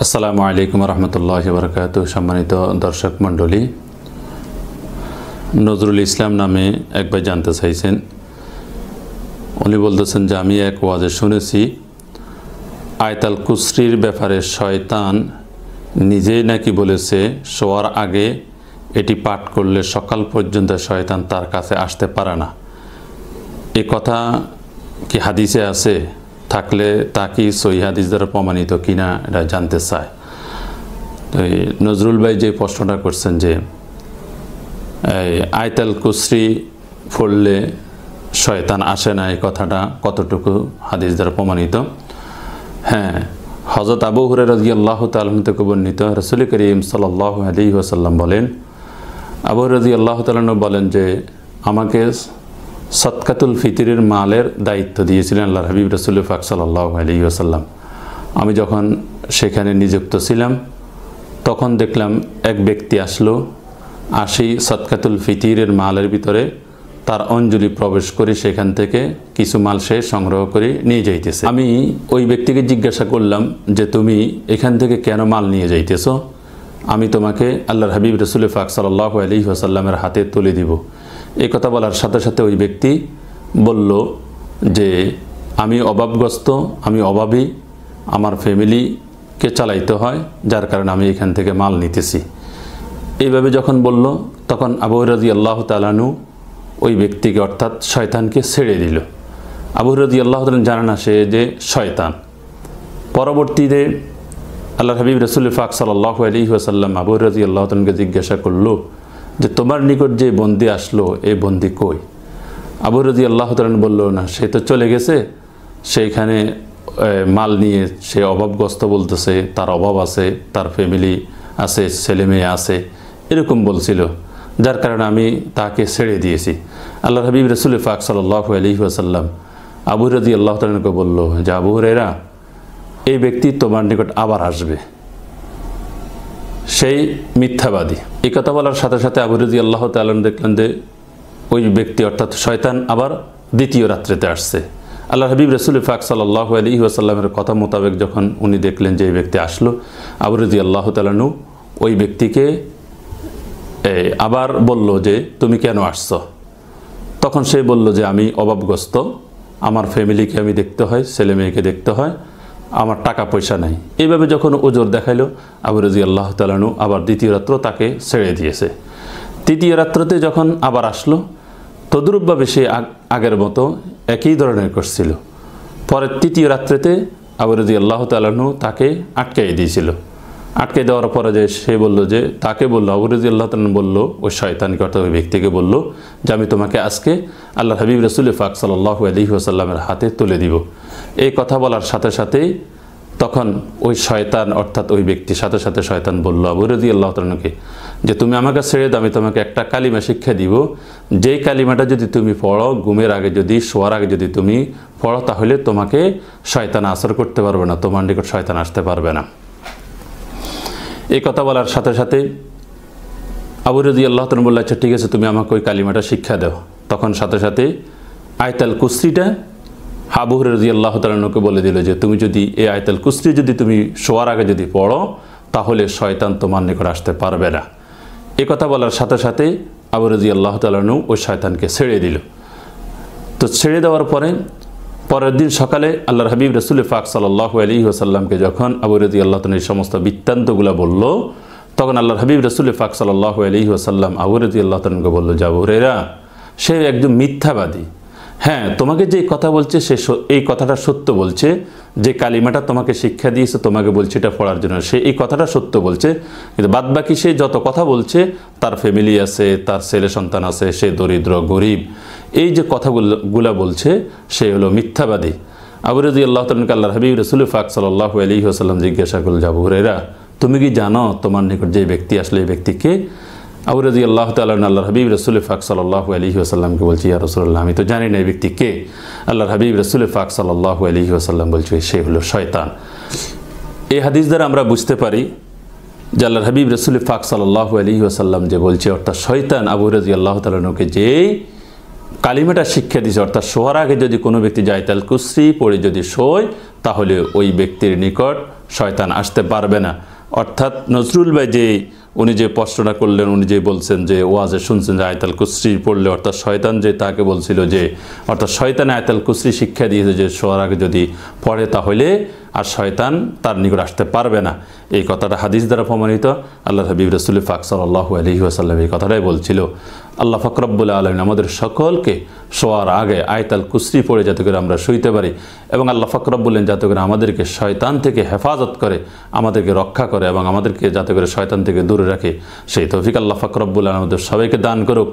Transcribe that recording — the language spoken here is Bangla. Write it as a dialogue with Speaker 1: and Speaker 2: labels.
Speaker 1: আসসালামু আলাইকুম রহমতুল্লাহি ওয়া বারাকাতুহু। সম্মানিত দর্শক মণ্ডলী, নজরুল ইসলাম নামে এক ভাই জানতে চাইছেন। উনি বলতেছেন যে আমি এক ওয়াজে শুনেছি আয়াতুল কুরসির ব্যাপারে শয়তান নিজেই নাকি বলেছে শোয়ার আগে এটি পাঠ করলে সকাল পর্যন্ত শয়তান তার কাছে আসতে পারে না। এই কথা কি হাদিসে আছে? থাকলে তা কি সহিহ হাদিস দ্বারা প্রমাণিত কিনা এটা জানতে চায়। তো নজরুল ভাই যে প্রশ্নটা করছেন যে আয়াতুল কুরসি পড়লে শয়তান আসে না, এই কথাটা কতটুকু হাদিস দ্বারা প্রমাণিত? হ্যাঁ, হযরত আবু হুরায়রা রাদিয়াল্লাহু তাআলা থেকে বর্ণিত, রাসূল করিম সাল্লাল্লাহু আলাইহি ওয়াসাল্লাম বলেন, আবু হুরায়রা রাদিয়াল্লাহু তাআলা বলেন যে আমাকে সদকাতুল ফিতরের মালের দায়িত্ব দিয়েছিলেন আল্লাহর হাবিব রাসূল পাক সাল্লাল্লাহু আলাইহি ওয়াসাল্লাম। আমি যখন সেখানে নিযুক্ত ছিলাম তখন দেখলাম এক ব্যক্তি আসলো, আসি সদকাতুল ফিতরের মালের ভিতরে তার অঞ্জলি প্রবেশ করে সেখান থেকে কিছু মাল সে সংগ্রহ করে নিয়ে যাইতেছে। আমি ওই ব্যক্তিকে জিজ্ঞাসা করলাম যে তুমি এখান থেকে কেন মাল নিয়ে যাইতেছো? আমি তোমাকে আল্লাহর হাবিব রাসূল পাক সাল্লাল্লাহু আলাইহি ওয়াসাল্লামের হাতে তুলে দিব। এই কথা বলার সাথে সাথে ওই ব্যক্তি বলল যে আমি অভাবগ্রস্ত, আমি অভাবী, আমার ফ্যামিলিকে চালাইতে হয়, যার কারণে আমি এখান থেকে মাল নিতেছি। এইভাবে যখন বলল তখন আবু হুরায়রা রাদিয়াল্লাহু তাআলা আনহু ওই ব্যক্তিকে অর্থাৎ শয়তানকে ছেড়ে দিল। আবু হুরায়রা রাদিয়াল্লাহু তাআলা জানে না সে যে শয়তান। পরবর্তীতে আল্লাহর হাবিব রাসূল পাক সাল্লাল্লাহু আলাইহি ওয়াসাল্লাম আবু হুরায়রা রাদিয়াল্লাহু তাআলাকে জিজ্ঞাসা করলো যে তোমার নিকট যে বন্দী আসলো এই বন্দী কই? আবু হুরায়রা রাদিয়াল্লাহু তাআলা বলল, না সে তো চলে গেছে, সেইখানে মাল নিয়ে সে অভাবগ্রস্ত বলতেছে, তার অভাব আছে, তার ফ্যামিলি আছে, ছেলে মেয়ে আছে, এরকম বলছিল, যার কারণে আমি তাকে ছেড়ে দিয়েছি। আল্লাহর হাবিব রাসূল পাক সাল্লাল্লাহু আলাইহি ওয়াসাল্লাম আবু হুরায়রা রাদিয়াল্লাহু তাআলাকে বলল যে আবু হুরায়রা, এই ব্যক্তি তোমার নিকট আবার আসবে, সেই মিথ্যাবাদী। এই কথা বলার সাথে সাথে আবু হুরায়রা রাদিয়াল্লাহু তাআলা দেখলেন যে ওই ব্যক্তি অর্থাৎ শয়তান আবার দ্বিতীয় রাত্রিতে আসছে। আল্লাহর হাবিব রাসূল পাক সাল্লাল্লাহু আলাইহি ওয়াসাল্লামের কথা মোতাবেক যখন উনি দেখলেন যে এই ব্যক্তি আসলো, আবু হুরায়রা রাদিয়াল্লাহু তাআলা ওই ব্যক্তিকে আবার বলল যে তুমি কেন আসছো? তখন সে বলল যে আমি অভাবগ্রস্ত, আমার ফ্যামিলিকে আমি দেখতে হয়, ছেলে মেয়েকে দেখতে হয়, আমার টাকা পয়সা নাই। এইভাবে যখন ওজোর দেখাইলো আবু হুরায়রা রাদিয়াল্লাহু তাআলা আবার দ্বিতীয় রাত্র তাকে ছেড়ে দিয়েছে। তৃতীয় রাত্রতে যখন আবার আসলো তদ্রূপভাবে সে আগের মতো একই ধরনের করছিল। পরে তৃতীয় রাত্রিতে আবু হুরায়রা রাদিয়াল্লাহু তাআলা তাকে আটকাই দিয়েছিল। আটকে দেওয়ার পরে যে সে বলল যে তাকে বলল, আবু হুরায়রা রাদিয়াল্লাহু তাআলা বলল ওই শয়তানকে অর্থাৎ ওই ব্যক্তিকে বলল যে আমি তোমাকে আজকে আল্লাহর হাবিব রাসূল পাক সাল্লাল্লাহু আলাইহি ওয়াসাল্লামের হাতে তুলে দিব। এই কথা বলার সাথে সাথেই তখন ওই শয়তান অর্থাৎ ওই ব্যক্তির সাথে সাথে শয়তান বলল আবু হুরায়রা রাদিয়াল্লাহু তাআলাকে যে তুমি আমাকে ছেড়ে দাও, আমি তোমাকে একটা কালিমা শিক্ষা দিব, যেই কালিমাটা যদি তুমি পড়ো, ঘুমের আগে যদি শোয়ার আগে যদি তুমি পড়ো, তাহলে তোমাকে শয়তান আসর করতে পারবে না, তোমার নিকট শয়তান আসতে পারবে না। এই কথা বলার সাথে সাথে আবু হুরায়রা রাদিয়াল্লাহু তাআলা বলল আচ্ছা ঠিক আছে, তুমি আমাকে ওই কালিমাটা শিক্ষা দাও। তখন সাথে সাথে আয়াতুল কুরসিটা আবু হুরায়রা রাদিয়াল্লাহু তাআলাকে বলে দিল যে তুমি যদি এই আয়াতুল কুরসি যদি তুমি শোয়ার আগে যদি পড়ো, তাহলে শয়তান তোমার নিকট আসতে পারবে না। এই কথা বলার সাথে সাথে আবু হুরায়রা রাদিয়াল্লাহু তাআলা ওই শয়তানকে ছেড়ে দিল। তো ছেড়ে দেওয়ার পরে পরের দিন সকালে আল্লাহর হাবিব রাসূল পাক সাল্লাল্লাহু আলাইহি ওয়াসাল্লামকে যখন আবু হুরায়রা রাদিয়াল্লাহু তাআলা এই সমস্ত বৃত্তান্তগুলো বলল, তখন আল্লাহর হাবিব রাসূল পাক সাল্লাল্লাহু আলাইহি ওয়াসাল্লাম আবু হুরায়রা রাদিয়াল্লাহু তাআলাকে বলল যে আবু হুরায়রা, সে একদম মিথ্যাবাদী। হ্যাঁ, তোমাকে যে কথা বলছে সে এই কথাটা সত্য বলছে, যে কালিমাটা তোমাকে শিক্ষা দিয়েছে, তোমাকে বলছে এটা পড়ার জন্য, সে এই কথাটা সত্য বলছে, কিন্তু বাদবাকি সে যত কথা বলছে, তার ফ্যামিলি আছে, তার ছেলে সন্তান আছে, সে দরিদ্র গরিব, এই যে কথাগুলো বলছে সে হলো মিথ্যাবাদী। আবু হুরায়রা রাদিয়াল্লাহু তাআলা আল্লাহর হাবিব রাসূল পাক সাল্লাল্লাহু আলাইহি ওয়াসাল্লাম জিজ্ঞাসা করল যে আবু হুরায়রা, তুমি কি জানো তোমার নিকট যে ব্যক্তি আসলে এই ব্যক্তিকে? আবু হুরায়রা রাদিয়াল্লাহু তাআলা আল্লাহর হাবিব রাসূল পাক সাল্লাল্লাহু আলাইহি ওয়াসাল্লামকে বলছি, ইয়া রাসূলুল্লাহ, আমি তো জানি না এই ব্যক্তি কে। আল্লাহর হাবিব রাসূল পাক সাল্লাল্লাহু আলাইহি ওয়াসাল্লাম বলছে সে হলো শয়তান। এই হাদিস দ্বারা আমরা বুঝতে পারি যে আল্লাহর হাবিব রাসূল পাক সাল্লাল্লাহু আলাইহি ওয়াসাল্লাম যে বলছে অর্থাৎ শয়তান আবু হুরায়রা রাদিয়াল্লাহু তাআলাকে যেই কালিমাটা শিক্ষা দিয়েছে, অর্থাৎ শোয়ার আগে যদি কোনো ব্যক্তি আয়াতুল কুরসি পড়ে যদি শোয়, তাহলে ওই ব্যক্তির নিকট শয়তান আসতে পারবে না। অর্থাৎ নজরুল ভাই যে উনি যে প্রশ্নটা করলেন, উনি যে বলছেন যে ওয়াজে শুনছেন যে আয়াতুল কুরসি পড়লে, অর্থাৎ শয়তান যে তাকে বলছিল যে, অর্থাৎ শয়তান আয়াতুল কুরসি শিক্ষা দিয়েছে যে শোয়ার আগে যদি পড়ে তাহলে আর শয়তান তার নিকট আসতে পারবে না। এই কথাটা হাদিস দ্বারা প্রমাণিত। আল্লাহ হাবিব রাসূল পাক সাল্লাল্লাহু আলাইহি ওয়াসাল্লাম এই কথাটাই বলছিল। আল্লাহ পাক রব্বুল আলামিন আমাদের সকলকে শোয়ার আগে আয়াতুল কুরসি পড়ে যাতে করে আমরা শুইতে পারি, এবং আল্লাহ পাক রব্বুল আলামিন যাতে করে আমাদেরকে শয়তান থেকে হেফাজত করে, আমাদেরকে রক্ষা করে এবং আমাদেরকে যাতে করে শয়তান থেকে দূরে রাখে, সেই তৌফিক আল্লাহ পাক রব্বুল আলামিন আমাদের সবাইকে দান করুক।